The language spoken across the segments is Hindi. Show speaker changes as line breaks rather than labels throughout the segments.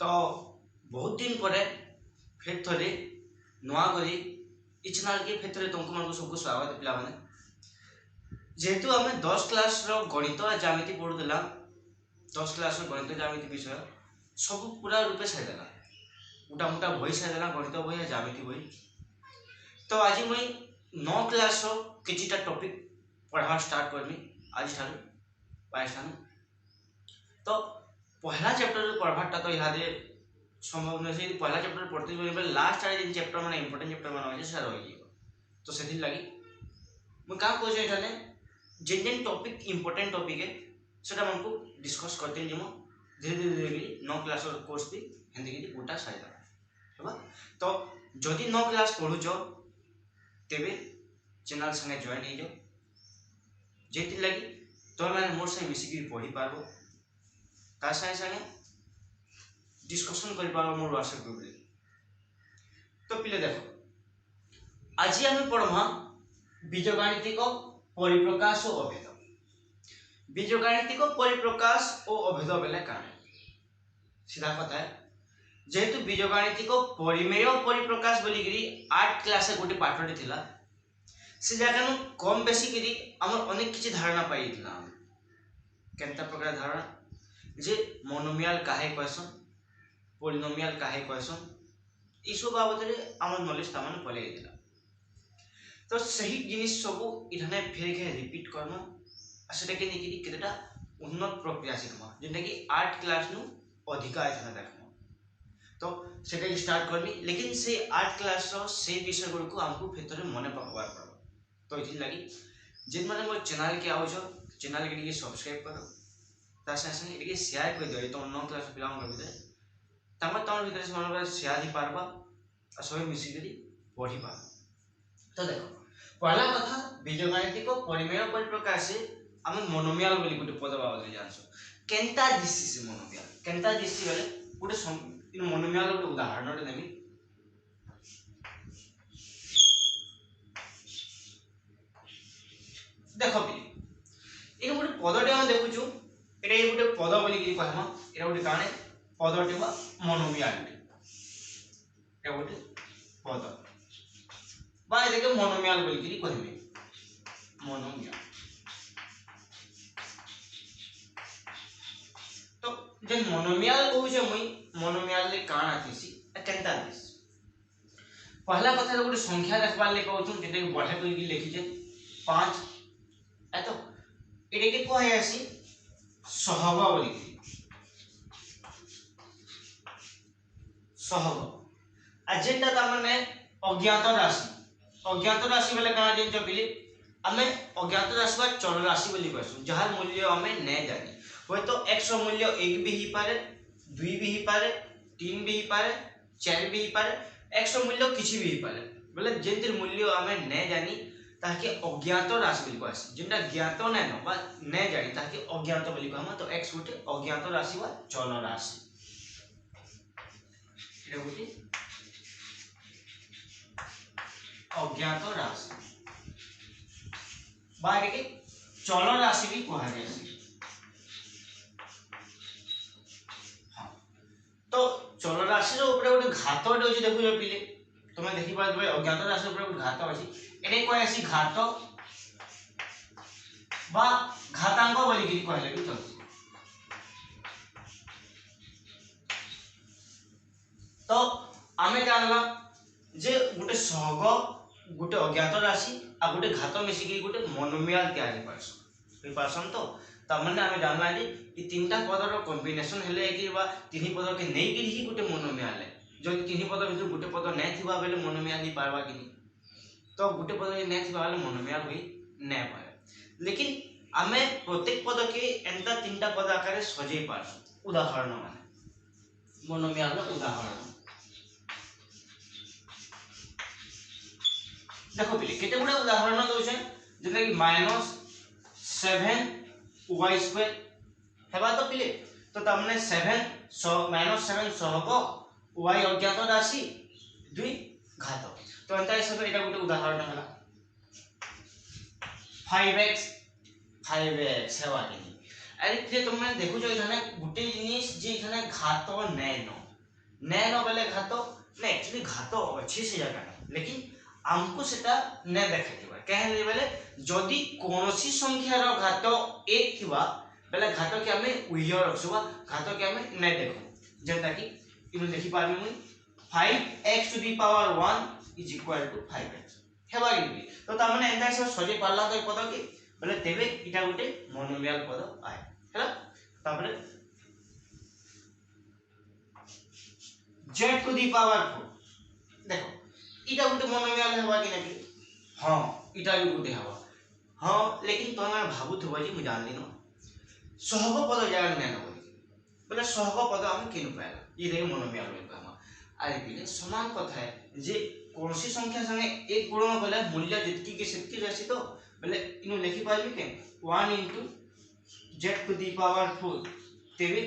तो बहुत दिन पर फिर थे नुआ करी ई चैनल के फिर थे तुमको मन सबको स्वागत पिला माने जेहेतु आम 10 क्लास रो गणित और ज्यामिति पढ़ुला 10 क्लास रो गणित ज्यामिति विषय सब पूरा रूपे सारीदेला मोटा मोटा बही सारीदेला गणित बही और ज्यामिति बही। तो आज मुई 9 क्लास रो किछिटा टॉपिक पढ़ा स्टार्ट करमी आज ठारू पाइस्थान। तो पहला चैप्टर पढ़ाटा तो इहादे संभव नहीं पहला चैप्टर पढ़ते बेले लास्ट आरे जिन चैप्टर माने इंपोर्टेंट चैप्टर माने होय से रहि जीव। तो सेथि लागि म का कहै छै एठाने जिन जिन टॉपिक इंपोर्टेंट टॉपिक है सेटा हमको डिस्कस करते जिमो धीरे धीरे 9 क्लास रो कोर्स भी हिंदी के पूरा साइदा हेबा। तो जदि 9 क्लास पढु छ तेबे चैनल संगे जॉइन हे जो जेति लागि तो माने मोर से मिसी के पढि पारबो ता संगे डिस्कशन कर पारो मोर व्हाट्सएप ग्रुप रे। तो पिले देखो आज हम पढ़मा बीजगणितिक परिप्रकाश और अभेद। बीजगणितिक परिप्रकाश और अभेद बेले काने सीधा कथा है जेहेतु बीजगणितिक परिमेय परिप्रकाश बोली गिरी 8 क्लास गोटे पाठटे थिला से जगह कम बेसी करी हमर अनेक किछि धारणा पाई दिला केनता प्रकार धारणा जे मोनोमियल काहे क्वेश्चन पॉलिनोमियल काहे क्वेश्चन ई सब बाबत रे हमर नॉलेज तामान पले दिला। तो सही जिनिस सब इठाने फेर के रिपीट करना सेटा के निकि केतेटा उन्नत प्रक्रिया सिखमा जेंटा कि 8 क्लास नु अधिका इठाने देखमा। तो सेटा स्टार्ट करमी लेकिन से 8 क्लास रो से विषय गुड को हमको फेतरे मने पकवार पड़ो। तो इथि लागि जिन माने मोर चैनल के आओ छ चैनल के सब्सक्राइब करो ता संगे इके शेयर कर दियो। तो 9 क्लास पिला मन भीतर तम तम भीतर से मन शेयर ही पारबा आ सब मिसी करी पढ़ी पा। तो देखो पहला कथा बीजगणितिक परिमेय परिप्रकाश से हम मोनोमियल बोली गुटे पद बाबत जानसो केनता दिसि से मोनोमियल केनता दिसि बेले गुटे इन मोनोमियल गुटे उदाहरण नेमी। देखो भी इन गुटे पदटे हम देखुछु एटा गुटे पद बोली कि कहमा एटा गुटे काने पदटे बा मोनोमियल एटा गुटे पद बा एके मोनोमियल बोली कि कहमे मोनोमियल। तो जे मोनोमियल कहू जे मुई मोनोमियल ले काना थिसी केनता दिस पहला कथा गुटे संख्या देखबा ले कहू जेते बढ़े कोई की लिखि जे 5 ए तो एटे के कहै आसी सहग बोली सहग अजेंडा ता माने अज्ञात राशि बेले कहा जे चबिली हमें अज्ञात राशि बा चल राशि बोली कहसु जहार मूल्य हमें नै जानी होय तो x रो मूल्य 1 भी ही पारे 2 भी ही पारे 3 भी ही पारे 4 भी ही पारे x रो मूल्य किछि भी ही पारे बोले जेंतिर मूल्य हमें नै जानी ताकि अज्ञात राशि बोली कहसु जेंटा ज्ञात नै न बा नै जानी ताकि अज्ञात बोली कहमा। तो x गुटे अज्ञात राशि बा चल राशि एटा गुटे अज्ञात राशि बाहर के चल राशि भी कहा जाए। हां तो चल राशि रो ऊपर गोटे घात होची देखु जो पिले तुम देखि पाबे अज्ञात राशि ऊपर गोटे घात अछि एने कोइ आसी घात बा घातांक बोली कि कहले भी चलते। तो आमे जानला जे गोटे सहग गोटे अज्ञात राशि आ गोटे घात मिसी कि गोटे मोनोमियल तैयारी परसन। तो तमने हमें जानला जे ई तीनटा पद रो कॉम्बिनेशन हेले कि बा तीन पद के नै कि ही गोटे मोनोमियल है जो तीन पद भीतर गोटे पद नै थिबा बेले मोनोमियल ही पारबा कि नहीं। तो गोटे पद नै थिबा बेले मोनोमियल होई नै पारे लेकिन हमें प्रत्येक पद के एंता तीनटा पद आकारे सजै पारसु उदाहरण माने मोनोमियल रो उदाहरण देखो पिले केते गुडा उदाहरण दो छै जेना कि -7y² हेबा। तो पिले तो तमने 7 -7 सहग y अज्ञात राशि 2 घात तो अंतै सब एटा गुटे उदाहरण हला 5x हेबा कि अरे जे तुमने देखु जो इथाने गुटे जिनिस जे इथाने घात नै न नैनो बेले घात ने एक्चुअली घात अच्छी से जगह नहीं, लेकिन हमको सेटा ने देखाइबा कहले बेले जदि कोनोसी संख्यार घात 1 थिबा बेले घात के हमें उइयर रखसुबा घात के हमें ने देखो जेता कि इनु देखि पाबी मुई 5x to the power 1 is equal to 5x हेबा कि तो ता माने एंता सब सजे पाला तो पद कि बेले तेबे इटा गुटे मोनोमियल पद आए हैला तापरे z टू द पावर 4 देखो इटा गुटे मोनोमियल हेबा कि नहीं हां इटा भी गुटे हेबा हां लेकिन तो मैं भाबुथबा जे मु जानली न सहग पद जगह में न बोले सहग पद हम केनु पाइला ई रे मोनोमियल बोल हम आरे बिले समान कथा है जे कोनसी संख्या संगे एक गुणन कले मूल्य जितकी के सेतकी राशि तो बोले इनु लिखि पाबी के 1 * z टू द पावर 4 तेबे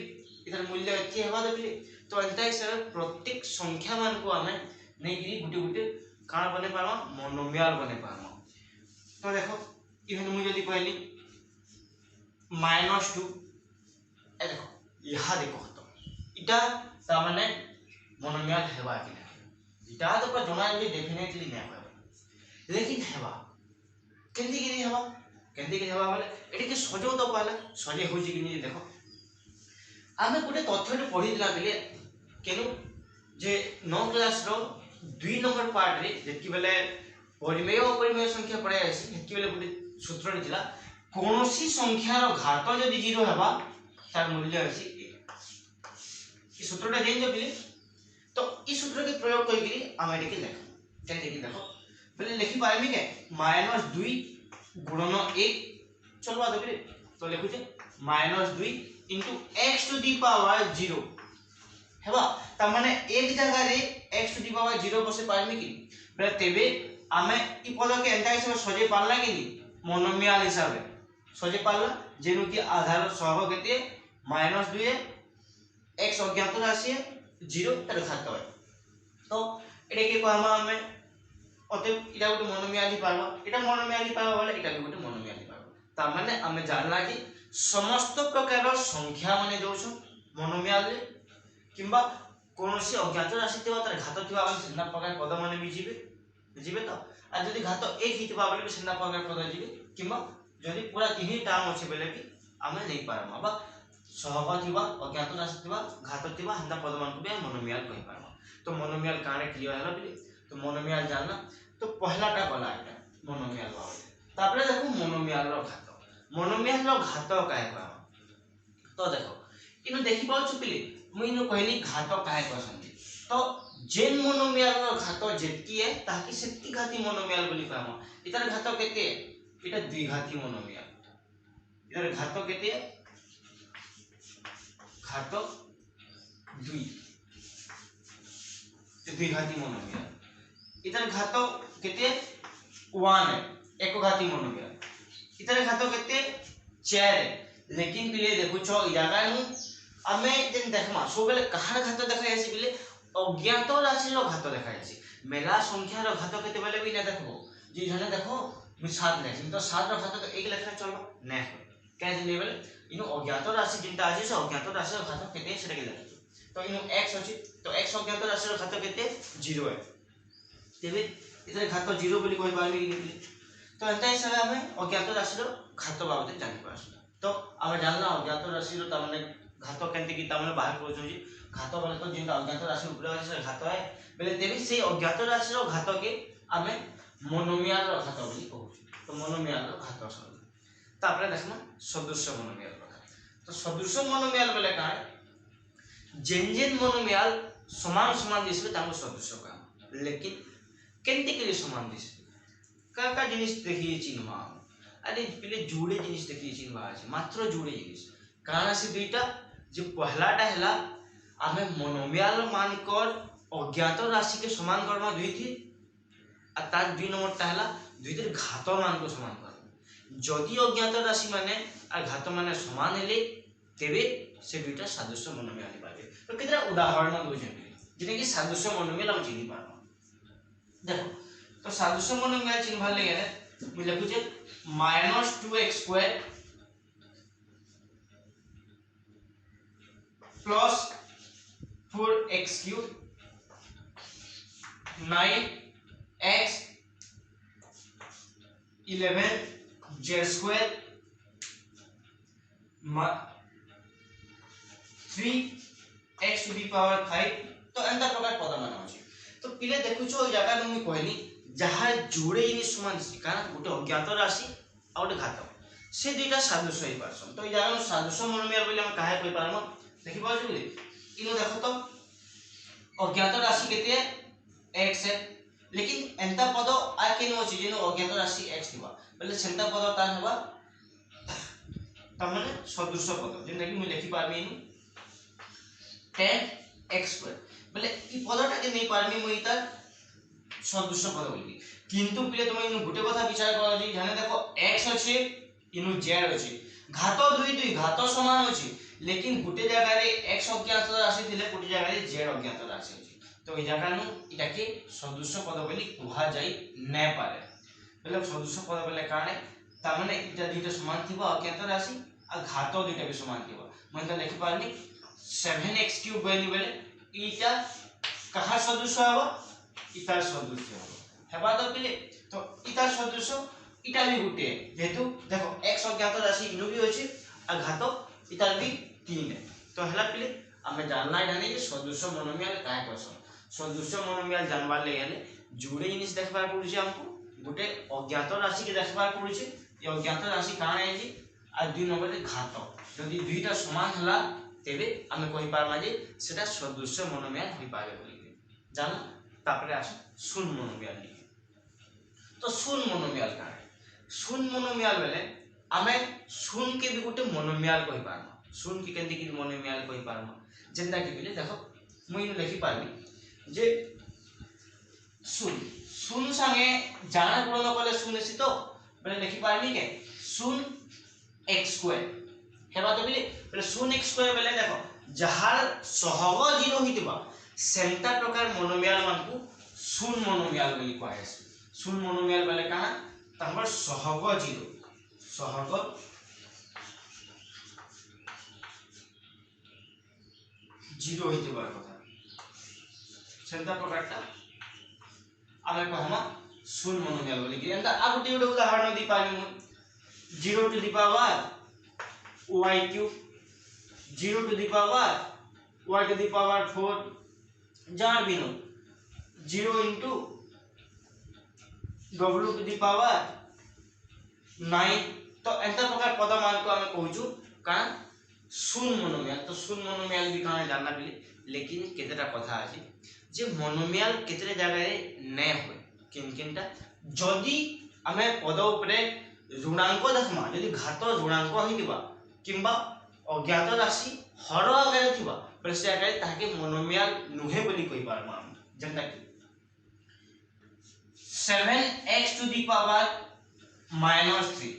इधर मूल्य एति हेबा देबले तो अंत हिसाब प्रत्येक संख्या मान को हमें नहीं गिरी गुटे गुटे काना बने पारमा मोनोमियल बने पारमा तो देखो इहन मु जदी कहली -2 ए देखो यहा देखो तो इटा ता माने मोनोमियल हेबा कि नहीं इटा तो पर जणा जे डेफिनेटली नै होबा लेकिन हेबा केंदी गिरी हेबा बोले एटी के सजो तो पाले सजे होजी कि नहीं देखो आमे गुटे तथ्य पढ़ी दिला बेले केनु जे 9 क्लास रो 2 नंबर पार्ट रे जेकी बेले परिमेय अपरिमेय संख्या पढ़ाई आसी जेकी बेले गुटे सूत्र दिला कोनोसी संख्या रो घात जदी 0 हेबा तार मूल्य आसी ई सूत्रटा जेन जबिले तो ई सूत्र के प्रयोग करि गिरी आमे एके देखो जे देखि देखो बेले लिखि पाइबी के -2 गुणन 1 चलवा देबे तो लिखु जे -2 into x to the power 0 हेबा त माने एक जगह रे x to the power 0 बसे पाइमी कि बेले तेबे आमे ई पद के एंता हिसाब सजे पारला कि नी मोनोमियल हिसाब सजे पारला जेनु कि आधार सहग केते -2 x अज्ञात राशि 0 तर घात है तो एटे के कहमा हमें अते इटा गुटे मोनोमियल ही पारबा इटा मोनोमियल ही पारबा बोले इटा गुटे मोनोमियल ही पारबा त माने हमें जानला कि समस्त प्रकार संख्या माने जो मोनोमियल रे किंबा कोनोसी अज्ञात राशि थिबा तर घात थिबा हम सिन्ना प्रकार पद माने भी जीवे तो आ जदी घात 1 हितबा बोले भी सिन्ना प्रकार पद जीवे किंबा जदी पूरा तीन टर्म अछि बेले भी हमें नहीं पारमा बा सहग थिबा अज्ञात राशि थिबा घात थिबा हंदा पद मान को भी मोनोमियल कहि पारमा तो मोनोमियल काने क्लियर हला बिले तो मोनोमियल जानना तो पहला टा गला एटा मोनोमियल बाबू तापरे देखो मोनोमियल रो घात मोनोमियल रो घात काहे कहबा तो देखो इनु देखि पाउ छुपिले मु इनु कहली घात काहे कहसंती तो जेन मोनोमियल रो घात जेतकी है ताकि सेतकी घाती मोनोमियल बोली कहमा इतर घात केते इटा द्विघाती मोनोमियल इतर घात केते घात 2 द्विघाती मोनोमियल इतर घात केते 1 एक घाती मोनोमियल इतर घात केते 4 लेकिन पिले देखु छ इ जागा नु हमें जेन देखमा सो बेले कहार घात देखाय आसी बिले अज्ञात राशि रो घात देखाय आसी मेला संख्या रो घात केते बेले भी न देखबो जी जने देखो मु 7 लेखिन तो 7 रो घात तो 1 लेखा चलबो नै के जे लेवल इनु अज्ञात राशि जिनता आसी से अज्ञात राशि रो घात केते सेटा के लेखि तो इनु x अछि तो x अज्ञात राशि रो घात केते 0 है तेबे इधर घात 0 बोली कोइ पाबी कि तो एंता हिसाब हमें अज्ञात राशि रो घात बाबत जानि पास तो हमें जानला अज्ञात राशि रो त माने घात केनते कि त माने बाहर करू छी घात बोले तो जिनता अज्ञात राशि ऊपर से घात है बेले तेबे से अज्ञात राशि रो घात के हमें मोनोमियल रो घात बोली कहू तो मोनोमियल रो घात सब तापरे देखना सदृश मोनोमियल रो घात तो सदृश मोनोमियल बोले का जेन जेन मोनोमियल समान समान दिसबे तांको सदृश का लेकिन केनते के लिए समान दिसबे का जिनिस देखिए चिन्हवा अरे पहले जोड़े जिनिस देखिए चिन्हवा আছে मात्र जोड़े जिनिस काना से दुईटा जे पहलाटा हैला आमे मोनोमियल मान कर अज्ञात राशि के समान करबा दुई थी आ तार दुई नंबरटा हैला दुईटर घात मान को समान कर जदि अज्ञात राशि माने आ घात माने समान हेले तेबे से दुईटा सादृश्य मोनोमियल पाबे तो केतरा उदाहरण दोजे जेने कि सादृश्य मोनोमियल हम चिन्हि पाबो देखो तो सादृश्य मोनोमियल चिन्हवा ले गेले मु लिखु जे -2x² + 4x cube 9x 11z square 3x to the power 5 तो एंता प्रकार पद मान अछि। तो पिले देखुछो ओइ जगह में कहली जहां जोड़े इनि समान छि कारण गोटे अज्ञात राशि आ गोटे घात से दुईटा सादृश्य होई परसन। तो ई जगह में सादृश्य मोनोमियल बोली हम काहे कहि पारम देखि पाछु बोली इनो देखो तो अज्ञात राशि केते x है लेकिन एंता पद आ केनो अछि जेनो अज्ञात राशि x थिबा बोले सेंता पद तार हबा त माने सदृश्य पद जेन कि मु लिखि पारमी 10x स्क्वायर बोले ई पदटा के नै पारमी मु इता सदृश्य पद बोली। किंतु पिले तुम इन गुटे कथा विचार करो जी ध्यान देखो x अछि इनु z अछि घात दुई दुई घात समान अछि लेकिन गुटे जगह रे x अज्ञात राशि थिले गुटे जगह रे z अज्ञात राशि अछि। तो ई जगह नु इटा के सदृश्य पद बोली कुहा जाई नै पारे बोले सदृश्य पद बोले काने ता माने इटा दुईटा समान थिबा अज्ञात राशि आ घात दुईटा भी समान थिबा मन त लिखि पारनी 7x क्यूब बोली बोले इटा कहा सदृश्य हबो इता सदृश्य हबो हेबा तो पिले तो इता सदृश्य इटा भी गुटे जेतु देखो x अज्ञात राशि इनु भी अछि आ घात इता भी 3 है। तो हला पिले हमें जानना जाने कि सदृश्य मोनोमियल काय करसन सदृश्य मोनोमियल जानबा ले गेले जोड़े जिनिस देखबार पड़ुछि हमको गुटे अज्ञात राशि के देखबार पड़ुछि ये अज्ञात राशि काण है जी आ दुई नंबर रे घात यदि दुईटा समान हला तेबे हमें कहि पारमा जे सेटा सदृश्य मोनोमियल होई पारे बोली जान तापरे आस शून्य मोनोमियल तो शून्य मोनोमियल का शून्य मोनोमियल बेले आमे शून्य के भी गुटे मोनोमियल कहि पारमा शून्य के केंति कि मोनोमियल कहि पारमा जेंता कि बिले देखो मु इन लिखि पारबी जे शून्य शून्य संगे जाना पूर्ण करले शून्य सी तो बेले लिखि पारबी के शून्य x स्क्वायर हेबा तो बिले शून्य x स्क्वायर बेले देखो जहार सहग 0 हितबा सेंटा प्रकार मोनोमियल मानकु शून्य मोनोमियल बोली कहै छै। शून्य मोनोमियल बोले कहा तंबर सहग 0 सहग 0 हितबा कथा सेंटा प्रकारटा आमे कहमा शून्य मोनोमियल बोली कि एंता आ गुटे उदाहरण दी पानी मु 0 to the power y cube 0 to the power y to the power 4 जहां भी नो 0 into w to the power 9 तो एंता प्रकार पद मान को हमें कहूछु का शून्य मोनोमियल। तो शून्य मोनोमियल भी कहां जानना बिले लेकिन केतेटा कथा अछि जे मोनोमियल केतेटा जगह रे नै होय किन किनटा जदी हमें पद ऊपर ऋणांक देखमा यदि घात ऋणांक हितिबा किंबा अज्ञात राशि हर आगे थिबा प्रश्न आगे ताके मोनोमियल नुहे बोली कहि पारमा जेंता कि 7x टू द पावर -3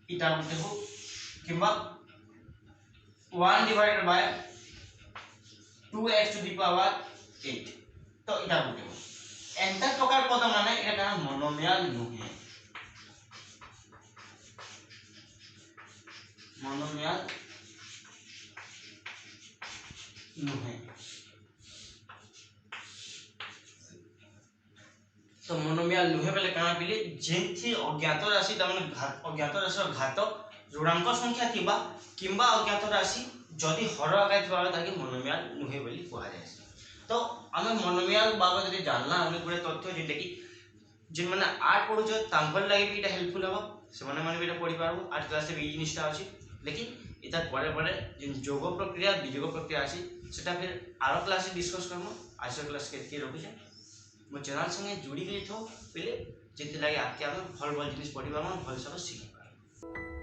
इटा गुटे हो किंबा 1 divided by 2x to the power 8 तो इटा गुटे हो एंता प्रकार पद माने एटा का मोनोमियल नुहे मोनोमियल नुहे। तो मोनोमियल नुहे बेले काना बिले जेंथि अज्ञात राशि तमने अज्ञात राशि घात ऋणांक संख्या थिबा किंबा अज्ञात राशि जदि हर आगे थिबा ताकि मोनोमियल नुहे बोली कहा जाय। तो हमें मोनोमियल बाबत रे जानना हमें पूरे तथ्य जेंते कि जिन माने आर्ट पढु छ तांकर लागि भी एटा हेल्पफुल हबो से माने भी एटा पढि पारबो आर्ट क्लास से भी जिनिसटा अछि लेकिन इता परे परे जिन जोग प्रक्रिया वियोग प्रक्रिया अछि सेटा फिर आरो क्लास से डिस्कस करमु। आज क्लास के रखु छै मो चैनल संगे जुड़ी गई थो पहले जेते लागे आपके हम भल भल जिनिस पढि पारमु भल सब सीखि पारमु।